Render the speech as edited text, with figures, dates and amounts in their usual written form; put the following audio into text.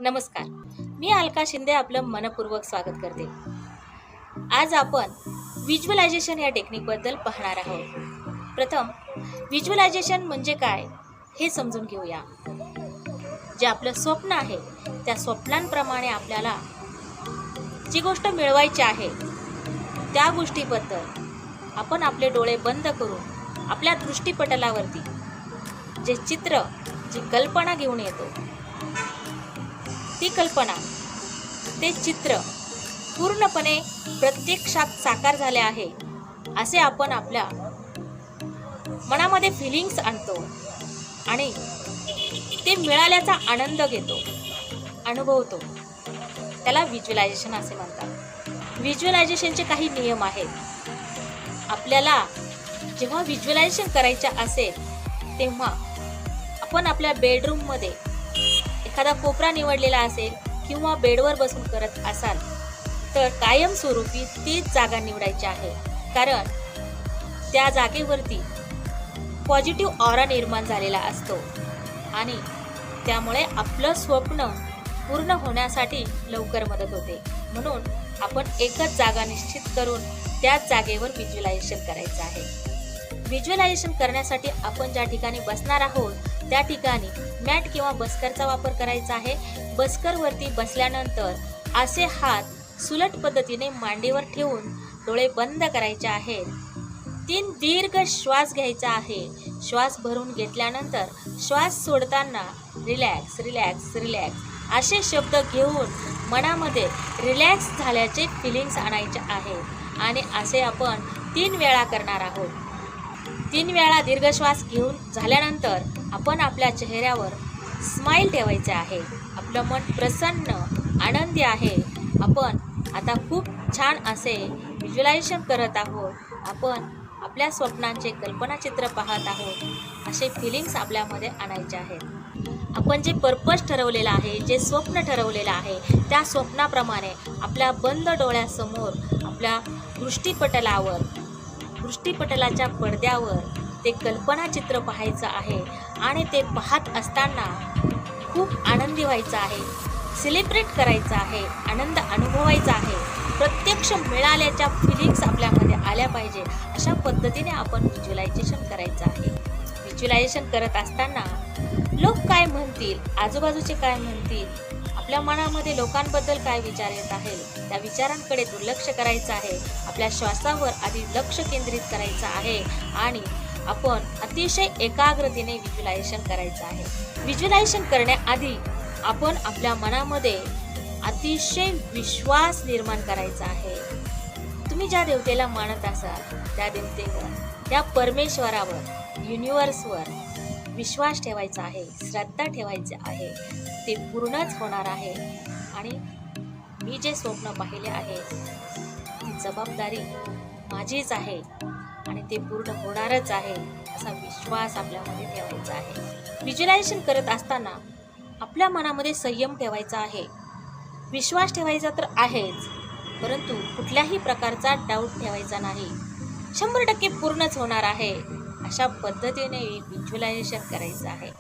नमस्कार. मी अलका शिंदे आपलं मनपूर्वक स्वागत करते. आज आपण व्हिज्युअलायझेशन या टेक्निकबद्दल पाहणार आहोत. प्रथम व्हिज्युअलायझेशन म्हणजे काय हे समजून घेऊया. जे आपलं स्वप्न आहे त्या स्वप्नांप्रमाणे आपल्याला जी गोष्ट मिळवायची आहे त्या गोष्टीबद्दल आपण आपले डोळे बंद करून आपल्या दृष्टिपटलावरती जे चित्र, जी कल्पना घेऊन येतो, ती कल्पना, ते चित्र पूर्णपणे प्रत्यक्षात साकार झाले आहे असे आपण आपल्या मनामध्ये फिलिंग्स आणतो आणि ते मिळाल्याचा आनंद घेतो, अनुभवतो. त्याला व्हिज्युअलायझेशन असे म्हणतात. व्हिज्युअलायझेशनचे काही नियम आहेत. आपल्याला जेव्हा व्हिज्युअलायझेशन करायचे असेल तेव्हा आपण आपल्या बेडरूममध्ये एखादा कोपरा निवडलेला असेल किंवा बेडवर बसून करत असाल तर कायमस्वरूपी तीच जागा निवडायची आहे. कारण त्या जागेवरती पॉझिटिव्ह ऑरा निर्माण झालेला असतो आणि त्यामुळे आपलं स्वप्न पूर्ण होण्यासाठी लवकर मदत होते. म्हणून आपण एकच जागा निश्चित करून त्याच जागेवर व्हिज्युअलायझेशन करायचं आहे. व्हिज्युअलायझेशन करण्यासाठी आपण ज्या ठिकाणी बसणार आहोत त्या ठिकाणी मॅट किंवा बस्करचा वापर करायचा आहे. बस्करवरती बसल्यानंतर असे हात सुलट पद्धतीने मांडीवर ठेवून डोळे बंद करायचे आहेत. 3 दीर्घ श्वास घ्यायचा आहे. श्वास भरून घेतल्यानंतर श्वास सोडताना रिलॅक्स रिलॅक्स रिलॅक्स असे शब्द घेऊन मनामध्ये रिलॅक्स झाल्याचे फिलिंग्स आणायचे आहेत आणि असे आपण 3 वेळा करणार आहोत. 3 वेळा दीर्घ श्वास घेऊन झाल्यानंतर आपण आपल्या चेहऱ्यावर स्माइल ठेवायचे आहे. आपलं मन प्रसन्न, आनंदी आहे. आपण आता खूप छान असे व्हिज्युअलायझेशन करत आहोत. आपण आपल्या स्वप्नांचे कल्पनाचित्र पाहत आहोत. असे फिलिंग्स आपल्यामध्ये आणायचे आहेत. आपण जे पर्पज ठरवलेलं आहे, जे स्वप्न ठरवलेलं आहे त्या स्वप्नाप्रमाणे आपल्या बंद डोळ्यासमोर आपल्या दृष्टिपटलाच्या पडद्यावर ते कल्पनाचित्र पाहायचं आहे आणि ते पाहत असताना खूप आनंदी व्हायचं आहे, सेलिब्रेट करायचं आहे, आनंद अनुभवायचा आहे. प्रत्यक्ष मिळाल्याच्या फिलिंग्स आपल्यामध्ये आल्या पाहिजे अशा पद्धतीने आपण व्हिज्युअलायझेशन करायचं आहे. व्हिज्युअलायझेशन करत असताना लोक काय म्हणतील, आजूबाजूचे काय म्हणतील, आपल्या मनामध्ये लोकांबद्दल काय विचार येत आहे त्या विचारांकडे दुर्लक्ष करायचं आहे. आपल्या श्वासावर आधी लक्ष केंद्रित करायचं आहे आणि आपण अतिशय एकाग्रतेने व्हिज्युअलायझेशन करायचं आहे. व्हिज्युअलायझेशन करण्याआधी आपण आपल्या मनामध्ये अतिशय विश्वास निर्माण करायचा आहे. तुम्ही ज्या देवतेला मानत असाल त्या देवतेवर, त्या परमेश्वरावर, युनिव्हर्सवर विश्वास ठेवायचा आहे, श्रद्धा ठेवायची आहे. ते पूर्णच होणार आहे आणि मी जे स्वप्न पाहिले आहे ती जबाबदारी माझीच आहे आणि ते पूर्ण होणारच आहे असा विश्वास आपल्यामध्ये ठेवायचा आहे. व्हिज्युअलायझेशन करत असताना आपल्या मनामध्ये संयम ठेवायचा आहे. विश्वास ठेवायचा तर आहेच, परंतु कुठल्याही प्रकारचा डाऊट ठेवायचा नाही. 100% पूर्णच होणार आहे अशा पद्धतीने व्हिज्युअलायझेशन करायचं आहे.